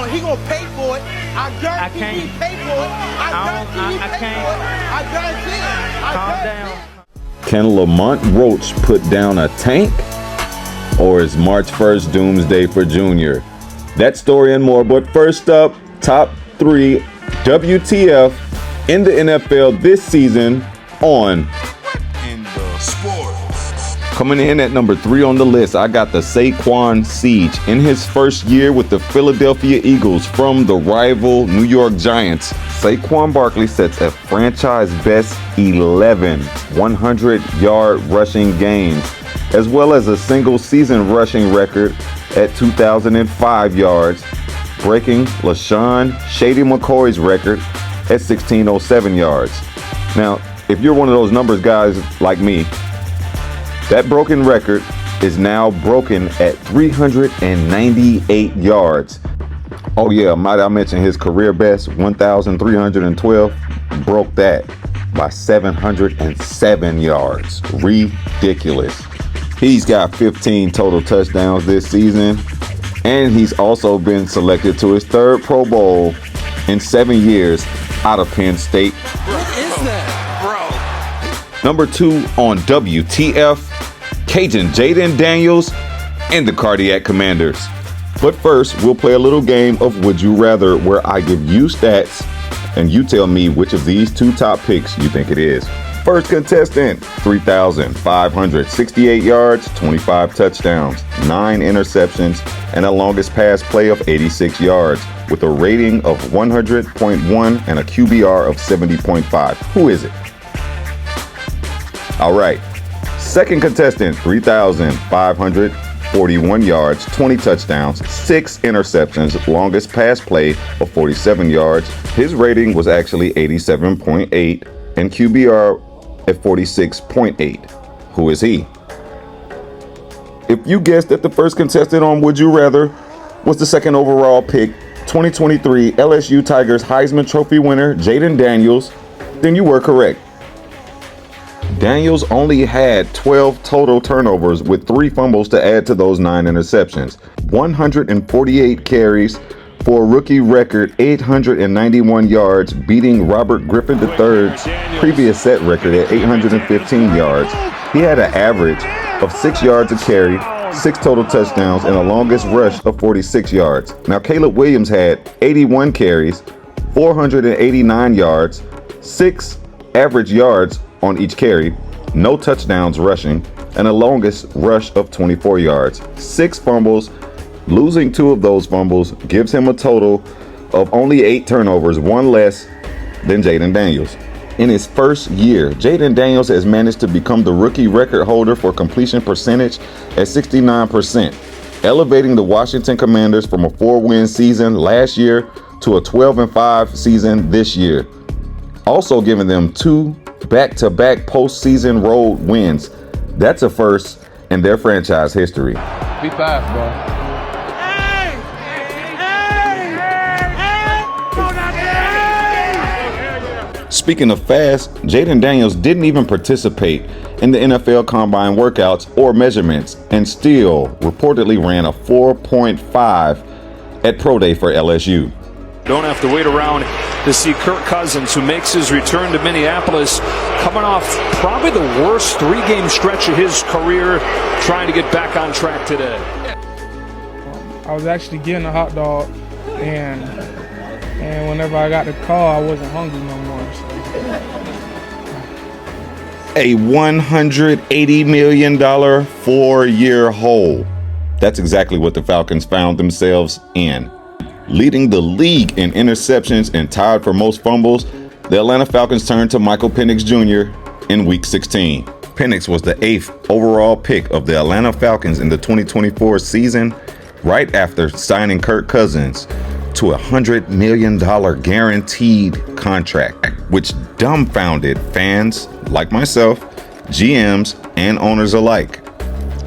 He gonna pay for it. I guarantee he pay for it. I guarantee it. Calm down. Can Lamont Roach put down a tank? Or is March 1st doomsday for Junior? That story and more, but first up, top 3 WTF in the NFL this season on WutInTheSports. Coming in at number 3 on the list, I got the Saquon Siege. In his first year with the Philadelphia Eagles from the rival New York Giants, Saquon Barkley sets a franchise best 11 100-yard rushing games, as well as a single season rushing record at 2,005 yards, breaking LaShawn Shady McCoy's record at 1,607 yards. Now, if you're one of those numbers guys like me, that broken record is now broken at 398 yards. Oh yeah, might I mention his career best, 1,312, broke that by 707 yards. Ridiculous. He's got 15 total touchdowns this season, and he's also been selected to his 3rd Pro Bowl in 7 years out of Penn State. What is that, bro? Number 2 on WTF, Cajun Jaden Daniels and the Cardiac Commanders. But first, we'll play a little game of Would You Rather, where I give you stats and you tell me which of these 2 top picks you think it is. First contestant, 3,568 yards, 25 touchdowns, 9 interceptions, and a longest pass play of 86 yards, with a rating of 100.1 and a QBR of 70.5. Who is it? All right. Second contestant, 3,541 yards, 20 touchdowns, 6 interceptions, longest pass play of 47 yards. His rating was actually 87.8 and QBR at 46.8. Who is he? If you guessed that the first contestant on Would You Rather was the 2nd overall pick, 2023 LSU Tigers Heisman Trophy winner Jaden Daniels, then you were correct. Daniels only had 12 total turnovers with 3 fumbles to add to those 9 interceptions. 148 carries for a rookie record 891 yards, beating Robert Griffin III's previous set record at 815 yards. He had an average of 6 yards a carry, 6 total touchdowns, and a longest rush of 46 yards. Now, Caleb Williams had 81 carries, 489 yards, 6 average yards on each carry, no touchdowns rushing, and a longest rush of 24 yards. 6 fumbles. Losing 2 of those fumbles gives him a total of only 8 turnovers, 1 less than Jaden Daniels. In his first year, Jaden Daniels has managed to become the rookie record holder for completion percentage at 69%, elevating the Washington Commanders from a 4-win season last year to a 12-5 season this year, also giving them 2 back-to-back postseason road wins. That's a first in their franchise history. Be fast, bro. Speaking of fast, Jaden Daniels didn't even participate in the NFL Combine workouts or measurements and still reportedly ran a 4.5 at Pro Day for LSU. Don't have to wait around to see Kirk Cousins, who makes his return to Minneapolis, coming off probably the worst 3-game stretch of his career, trying to get back on track today. I was actually getting a hot dog, and whenever I got the call, I wasn't hungry no more. So. A $180 million 4-year hole. That's exactly what the Falcons found themselves in. Leading the league in interceptions and tied for most fumbles, the Atlanta Falcons turned to Michael Penix Jr. in Week 16. Penix was the 8th overall pick of the Atlanta Falcons in the 2024 season, right after signing Kirk Cousins to a $100 million guaranteed contract, which dumbfounded fans like myself, GMs, and owners alike,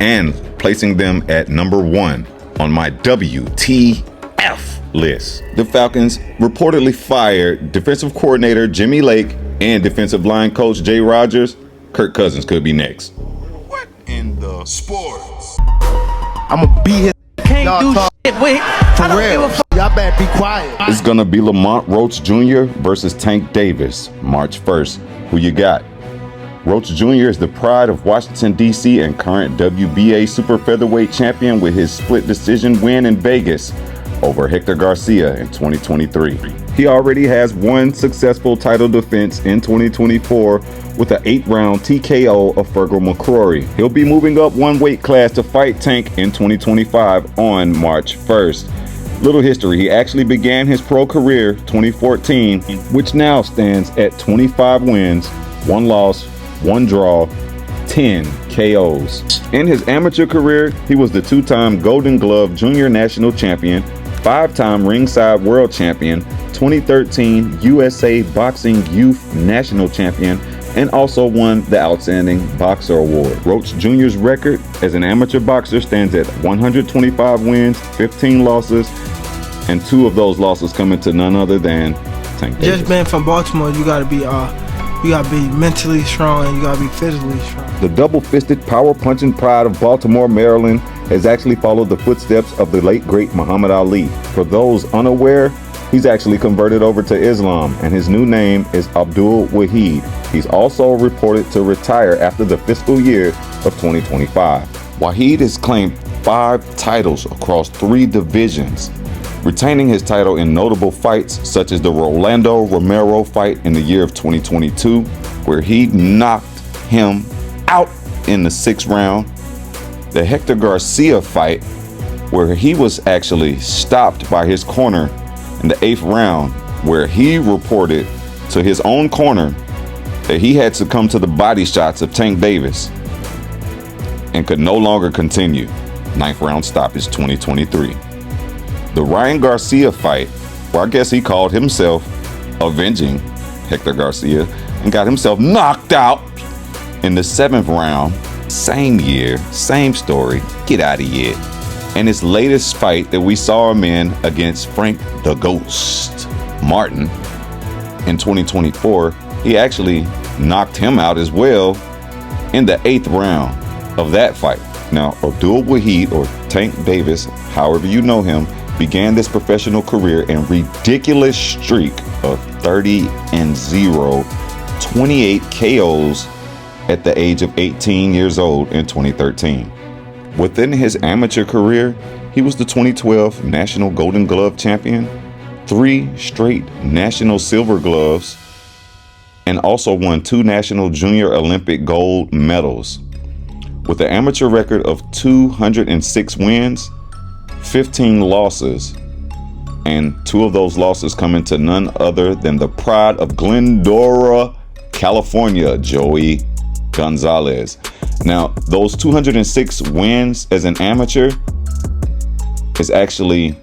and placing them at number 1 on my WTF list. The Falcons reportedly fired defensive coordinator Jimmy Lake and defensive line coach Jay Rodgers. Kirk Cousins could be next. What in the sports? I'ma be his. Can't do shit with. For real. Y'all better be quiet. It's gonna be Lamont Roach Jr. versus Tank Davis, March 1st. Who you got? Roach Jr. is the pride of Washington, D.C. and current WBA super featherweight champion with his split decision win in Vegas over Hector Garcia in 2023. He already has one successful title defense in 2024 with an 8-round TKO of Fergal McCrory. He'll be moving up one weight class to fight Tank in 2025 on March 1st. Little history, he actually began his pro career 2014, which now stands at 25 wins, 1 loss, 1 draw, 10 KOs. In his amateur career, he was the 2-time Golden Glove Junior National Champion, 5-time Ringside World Champion, 2013 USA Boxing Youth National Champion, and also won the Outstanding Boxer Award. Roach Jr.'s record as an amateur boxer stands at 125 wins, 15 losses, and 2 of those losses coming to none other than Tank Davis. Just being from Baltimore, you gotta be mentally strong and you gotta be physically strong. The double-fisted, power-punching pride of Baltimore, Maryland has actually followed the footsteps of the late, great Muhammad Ali. For those unaware, he's actually converted over to Islam, and his new name is Abdul Wahid. He's also reported to retire after the fiscal year of 2025. Wahid has claimed 5 titles across 3 divisions, retaining his title in notable fights such as the Rolando Romero fight in the year of 2022, where he knocked him out in the 6th round, the Hector Garcia fight, where he was actually stopped by his corner in the 8th round, where he reported to his own corner that he had succumbed to the body shots of Tank Davis and could no longer continue. 9th round stoppage 2023. The Ryan Garcia fight, where I guess he called himself avenging Hector Garcia and got himself knocked out in the 7th round. Same year, same story, get out of here. And his latest fight that we saw him in against Frank the Ghost Martin in 2024, he actually knocked him out as well in the 8th round of that fight. Now, Abdul Wahid, or Tank Davis, however you know him, began this professional career in ridiculous streak of 30-0, 28 KOs at the age of 18 years old in 2013. Within his amateur career, he was the 2012 National Golden Glove Champion, 3 straight National Silver Gloves, and also won 2 National Junior Olympic gold medals. With an amateur record of 206 wins, 15 losses, and 2 of those losses coming to none other than the pride of Glendora, California, Joey Gonzalez. Now, those 206 wins as an amateur is actually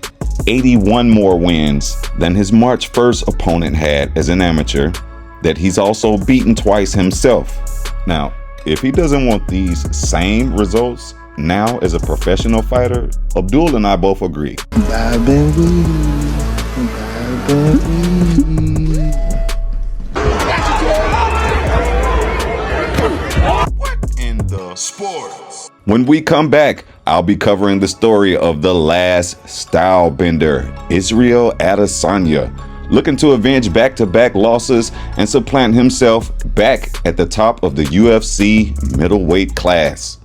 81 more wins than his March 1st opponent had as an amateur, that he's also beaten twice himself. Now, if he doesn't want these same results now as a professional fighter, Abdul and I both agree. What in the sports? When we come back, I'll be covering the story of the last style bender, Israel Adesanya, looking to avenge back-to-back losses and supplant himself back at the top of the UFC middleweight class.